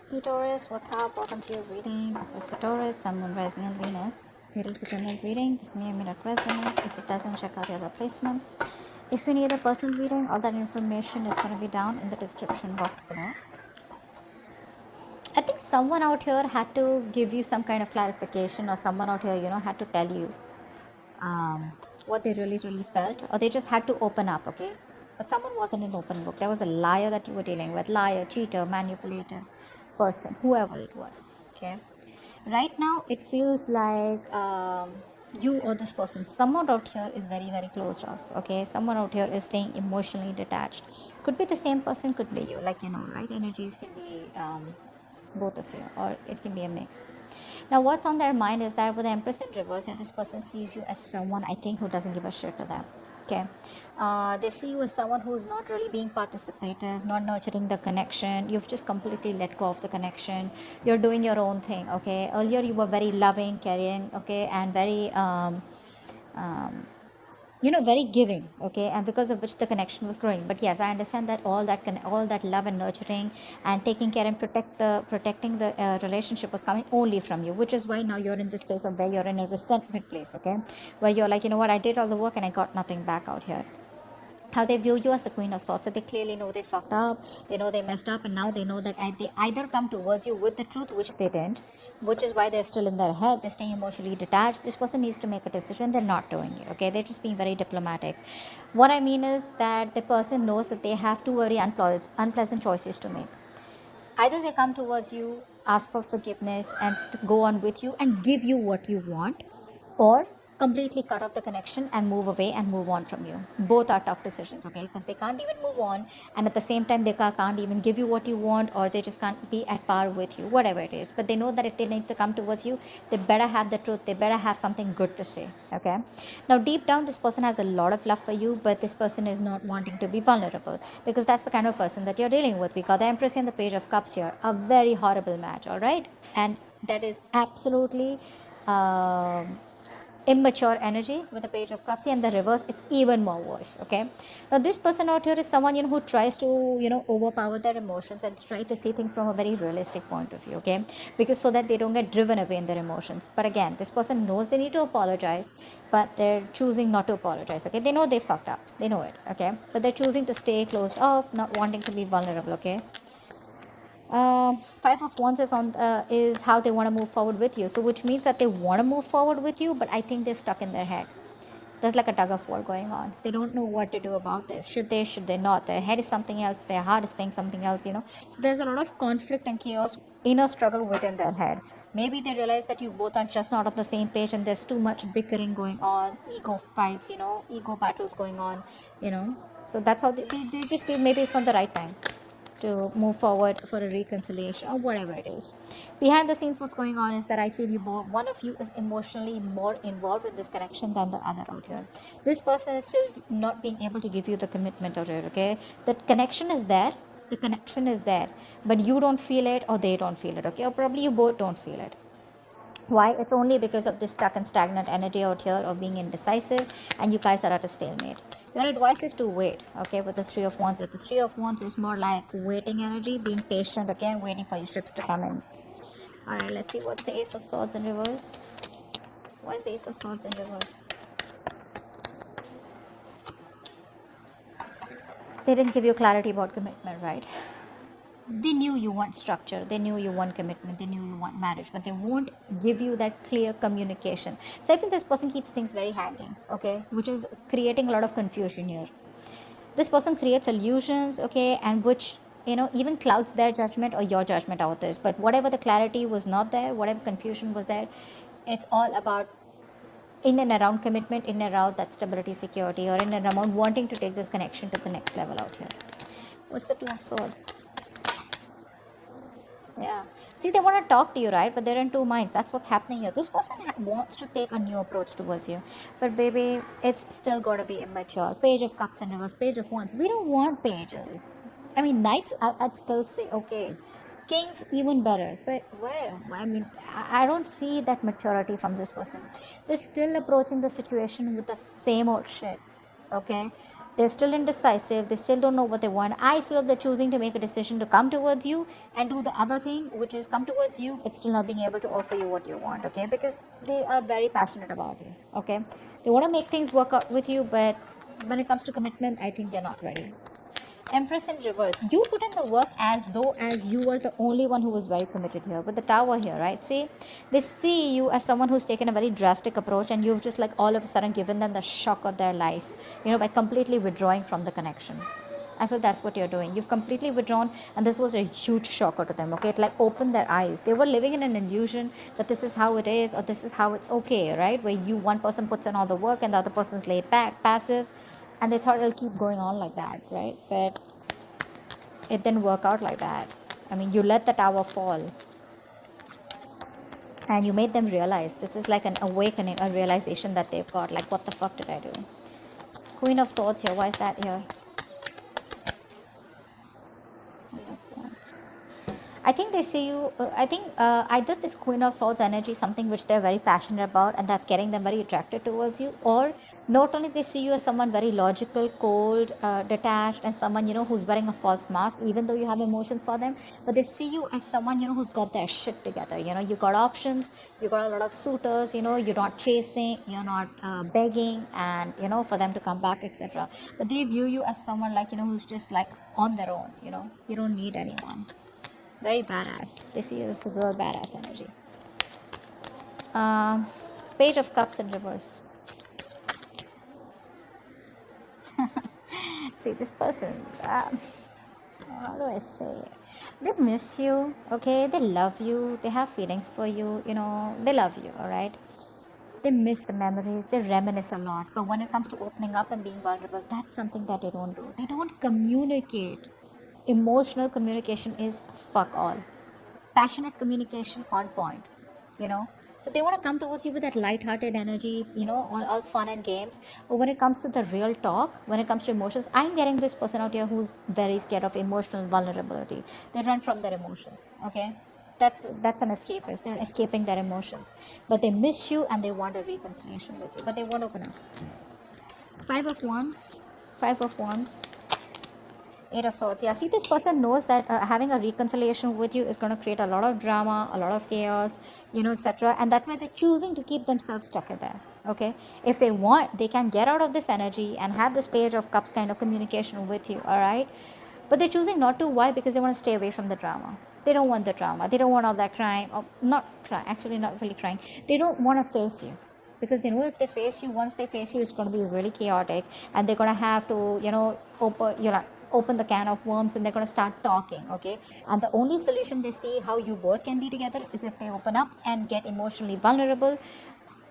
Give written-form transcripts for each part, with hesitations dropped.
Hey Taurus, what's up? Welcome to your reading. This is for Taurus, Sun, Moon, Rising, and Venus. Here is the general reading. This may or may not resonate. If it doesn't, check out the other placements. If you need a personal reading, all that information is going to be down in the description box below. I think someone out here had to give you some kind of clarification, or someone out here, had to tell you what they really felt, or they just had to open up, okay? But someone wasn't an open book. There was a liar that you were dealing with, liar, cheater, manipulator, person, whoever it was, okay? Right now, it feels like you or this person, someone out here is very closed off, okay? Someone out here is staying emotionally detached. Could be the same person, could be you, like, right? Energies can be both of you, or it can be a mix. Now, what's on their mind is that with the Empress in reverse, this person sees you as someone, I think, who doesn't give a shit to them. Okay, they see you as someone who's not really being participative, not nurturing the connection. You've just completely let go of the connection. You're doing your own thing. Okay, earlier you were very loving, caring, okay, and very very giving, okay, and because of which the connection was growing. But yes, I understand that all that love and nurturing and taking care and protecting the relationship was coming only from you, which is why now you're in this place of where you're in a resentment place, okay, where you're like, you know what, I did all the work and I got nothing back out here. How they view you as the Queen of Swords. So they clearly know they fucked up, they know they messed up, and now they know that they either come towards you with the truth, which they didn't, which is why they're still in their head, they're staying emotionally detached. This person needs to make a decision, they're not doing it, okay? They're just being very diplomatic. What I mean is that the person knows that they have two very unpleasant choices to make. Either they come towards you, ask for forgiveness, and go on with you and give you what you want, or completely cut off the connection and move away and move on from you. Both are tough decisions, okay? Because they can't even move on, and at the same time, they can't even give you what you want, or they just can't be at par with you, whatever it is. But they know that if they need to come towards you, they better have the truth, they better have something good to say, okay? Now, deep down, this person has a lot of love for you, but this person is not wanting to be vulnerable, because that's the kind of person that you're dealing with. We got the Empress and the Page of Cups here, a very horrible match, all right? And that is absolutely immature energy with the Page of Cups, and the reverse, it's even more worse, okay? Now, this person out here is someone, who tries to, overpower their emotions and try to see things from a very realistic point of view, okay? Because so that they don't get driven away in their emotions. But again, this person knows they need to apologize, but they're choosing not to apologize, okay? They know they fucked up, they know it, okay? But they're choosing to stay closed off, not wanting to be vulnerable, okay? Five of Wands is how they want to move forward with you. So which means that they want to move forward with you, but I think they're stuck in their head. There's like a tug of war going on. They don't know what to do about this. Should they not? Their head is something else, their heart is saying something else. So there's a lot of conflict and chaos, inner struggle within their head. Maybe they realize that you both are just not on the same page, and there's too much bickering going on, ego fights, ego battles going on. So that's how they just feel maybe it's not the right time to move forward for a reconciliation or whatever it is. Behind the scenes, what's going on is that I feel one of you is emotionally more involved in this connection than the other out here. This person is still not being able to give you the commitment out here, okay? That connection is there. The connection is there, but you don't feel it, or they don't feel it, okay? Or probably you both don't feel it. Why? It's only because of this stuck and stagnant energy out here of being indecisive, and you guys are at a stalemate. Your advice is to wait, okay, with the Three of Wands. The Three of Wands is more like waiting energy, being patient, again, waiting for your ships to come in. Alright, let's see what's the Ace of Swords in reverse. Why is the Ace of Swords in reverse? They didn't give you clarity about commitment, right? They knew you want structure, they knew you want commitment, they knew you want marriage, but they won't give you that clear communication. So I think this person keeps things very hanging, okay, which is creating a lot of confusion here. This person creates illusions, okay, and which even clouds their judgment or your judgment out this. But whatever the clarity was not there, whatever confusion was there, it's all about in and around commitment, in and around that stability, security, or in and around wanting to take this connection to the next level out here. What's the Two of Swords? Yeah. See, they want to talk to you, right? But they're in two minds. That's what's happening here. This person wants to take a new approach towards you. But baby, it's still got to be immature. Page of Cups and reverse, Page of Wands. We don't want pages. I mean, Knights, I'd still say, okay. Kings, even better. But where? I mean, I don't see that maturity from this person. They're still approaching the situation with the same old shit. Okay? They're still indecisive. They still don't know what they want. I feel they're choosing to make a decision to come towards you and do the other thing, which is come towards you, but still not being able to offer you what you want, okay? Because they are very passionate about you, okay? They want to make things work out with you, but when it comes to commitment, I think they're not ready. Empress in reverse. You put in the work as though as you were the only one who was very committed here. With the Tower here, right? See, they see you as someone who's taken a very drastic approach, and you've just like all of a sudden given them the shock of their life, by completely withdrawing from the connection. I feel that's what you're doing. You've completely withdrawn, and this was a huge shocker to them. Okay, it like opened their eyes. They were living in an illusion that this is how it is, or this is how it's okay, right? Where one person puts in all the work and the other person's laid back, passive, and they thought it'll keep going on like that, right? But it didn't work out like that. I mean, you let the Tower fall, and you made them realize this is like an awakening, a realization that they've got. Like, what the fuck did I do? Queen of Swords here. Why is that here? I think they see you, I think either this Queen of Swords energy is something which they're very passionate about, and that's getting them very attracted towards you, or not only they see you as someone very logical, cold, detached, and someone, who's wearing a false mask, even though you have emotions for them, but they see you as someone, who's got their shit together. You got options, you got a lot of suitors, you're not chasing, you're not begging, and, for them to come back, etc. But they view you as someone like, who's just like on their own, you don't need anyone. Very badass. They see you as a real badass energy. Page of Cups in reverse. See, this person, how do I say it? They miss you, okay? They love you. They have feelings for you, they love you, alright? They miss the memories. They reminisce a lot. But when it comes to opening up and being vulnerable, that's something that they don't do. They don't communicate. Emotional communication is fuck all. Passionate communication on point, So they want to come towards you with that light-hearted energy, all fun and games. But when it comes to the real talk, when it comes to emotions, I'm getting this person out here who's very scared of emotional vulnerability. They run from their emotions, okay? That's an escapist. They're escaping their emotions. But they miss you and they want a reconciliation with you. But they won't open up. Five of Wands. Eight of Swords. Yeah, see, this person knows that having a reconciliation with you is going to create a lot of drama, a lot of chaos, etc. And that's why they're choosing to keep themselves stuck in there. Okay, if they want, they can get out of this energy and have this Page of Cups kind of communication with you. All right, but they're choosing not to. Why? Because they want to stay away from the drama. They don't want the drama. They don't want all that crying. Or not crying. Actually, not really crying. They don't want to face you. Because they know if they face you, once they face you, it's going to be really chaotic, and they're going to have to, open the can of worms, and they're going to start talking, okay? And the only solution they see how you both can be together is if they open up and get emotionally vulnerable.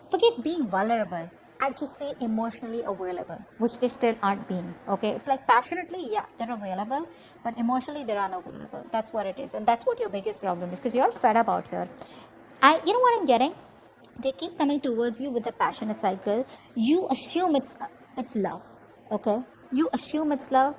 Forget being vulnerable. I just say emotionally available, which they still aren't being, okay? It's like passionately, yeah, they're available, but emotionally they're unavailable. That's what it is, and that's what your biggest problem is, because you're fed up out here. You know what I'm getting? They keep coming towards you with a passionate cycle. You assume it's love, okay? You assume it's love,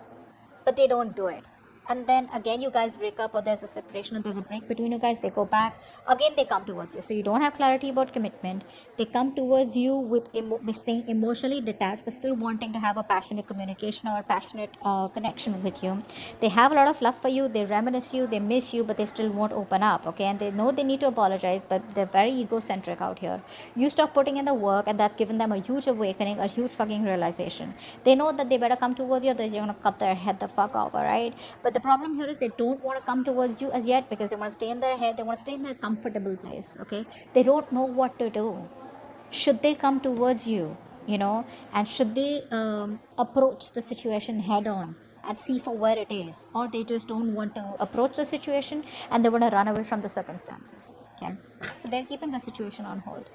but they don't do it. And then again you guys break up, or there's a separation, or there's a break between you guys, they go back again, they come towards you. So you don't have clarity about commitment. They come towards you with staying emotionally detached, but still wanting to have a passionate communication or a passionate connection with you. They have a lot of love for you. They reminisce you, they miss you, but they still won't open up, okay? And they know they need to apologize, but they're very egocentric out here. You stop putting in the work, and that's given them a huge awakening, a huge fucking realization. They know that they better come towards you, or they're gonna cut their head the fuck off, alright? But the problem here is they don't want to come towards you as yet, because they want to stay in their head. They want to stay in their comfortable place, okay? They don't know what to do. Should they come towards you, and should they approach the situation head on and see for where it is, or they just don't want to approach the situation and they want to run away from the circumstances, okay? So they're keeping the situation on hold.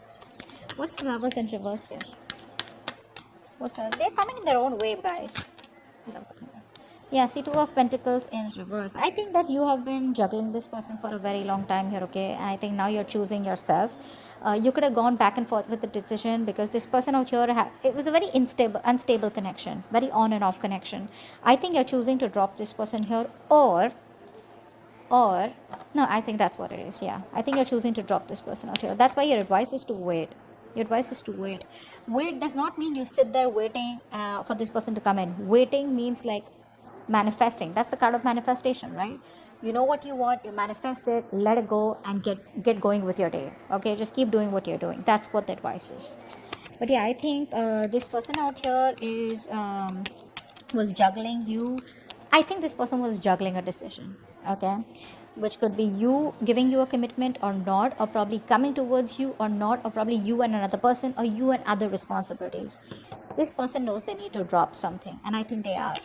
What's the Lovers in reverse here? They're coming in their own wave, guys. Yeah, see, Two of Pentacles in reverse. I think that you have been juggling this person for a very long time here, okay? And I think now you're choosing yourself. You could have gone back and forth with the decision, because this person out here, it was a very unstable connection, very on and off connection. I think you're choosing to drop this person here, or no, I think that's what it is. Yeah, I think you're choosing to drop this person out here. That's why your advice is to wait. Your advice is to wait. Wait does not mean you sit there waiting for this person to come in. Waiting means like manifesting. That's the kind of manifestation, right? You know what you want, you manifest it, let it go, and get going with your day. Okay, just keep doing what you're doing. That's what the advice is. But yeah, I think this person out here is was juggling you. I think this person was juggling a decision. Okay, which could be you giving you a commitment or not, or probably coming towards you or not, or probably you and another person, or you and other responsibilities. This person knows they need to drop something, and I think they are.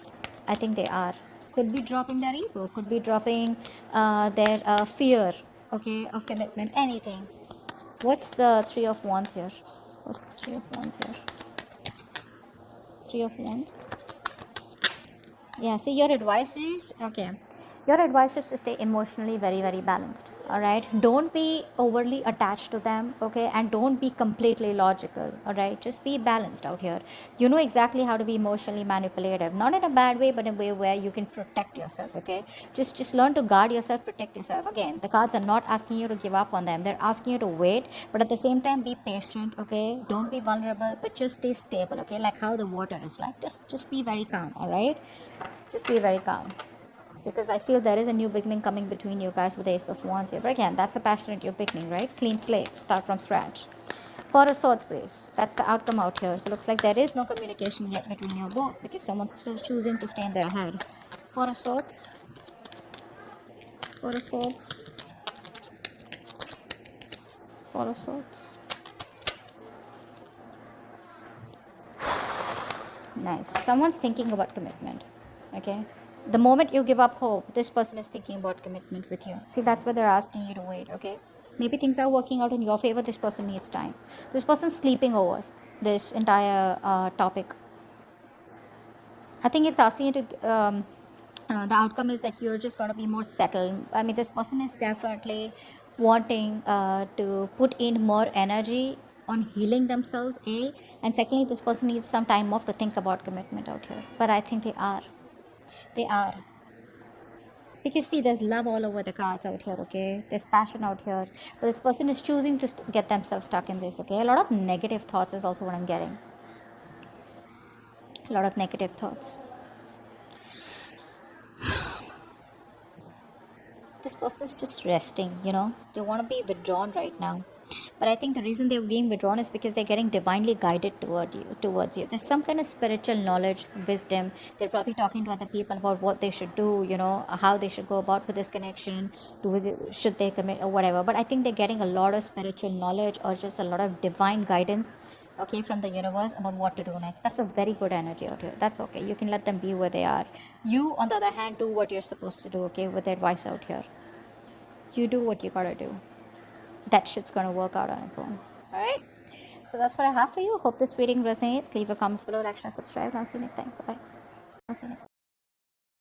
I think they are. Could be dropping their ego, could be dropping their fear, okay, of commitment, anything. What's the Three of Wands here? What's the Three of Wands here? Three of Wands. Yeah, see, your advice is, okay, your advice is to stay emotionally very, very balanced. All right, don't be overly attached to them, okay, and don't be completely logical. All right, just be balanced out here. You know exactly how to be emotionally manipulative, not in a bad way, but in a way where you can protect yourself. Okay, just learn to guard yourself, protect yourself. Again, the cards are not asking you to give up on them, they're asking you to wait, but at the same time be patient. Okay, don't be vulnerable, but just stay stable. Okay, like how the water is, like just be very calm. All right, just be very calm, because I feel there is a new beginning coming between you guys with the Ace of Wands here. But again, that's a passionate new beginning, right? Clean slate, start from scratch. Four of Swords, please. That's the outcome out here. So looks like there is no communication yet between you both, because someone's still choosing to stay in their head. Four of Swords. Four of Swords. Four of Swords. Nice. Someone's thinking about commitment. Okay. The moment you give up hope, this person is thinking about commitment with you. See, that's why they're asking you to wait. Okay. Maybe things are working out in your favor. This person needs time. This person's sleeping over this entire topic. I think it's asking you to. The outcome is that you're just going to be more settled. I mean, this person is definitely wanting to put in more energy on healing themselves, A, and secondly, this person needs some time off to think about commitment out here. But I think they are. They are. Because see, there's love all over the cards out here, okay? There's passion out here. But this person is choosing to get themselves stuck in this, okay? A lot of negative thoughts is also what I'm getting. A lot of negative thoughts. This person is just resting, you know? They want to be withdrawn right now. But I think the reason they're being withdrawn is because they're getting divinely guided towards you. There's some kind of spiritual knowledge, wisdom. They're probably talking to other people about what they should do, you know, how they should go about with this connection, should they commit or whatever. But I think they're getting a lot of spiritual knowledge or just a lot of divine guidance, okay, from the universe about what to do next. That's a very good energy out here. That's okay. You can let them be where they are. You, on the other hand, do what you're supposed to do, okay, with advice out here. You do what you gotta do. That shit's gonna work out on its own. Alright? So that's what I have for you. Hope this reading resonates. Leave a comments below, like, share, subscribe, and I'll see you next time. Bye bye. I'll see you next time.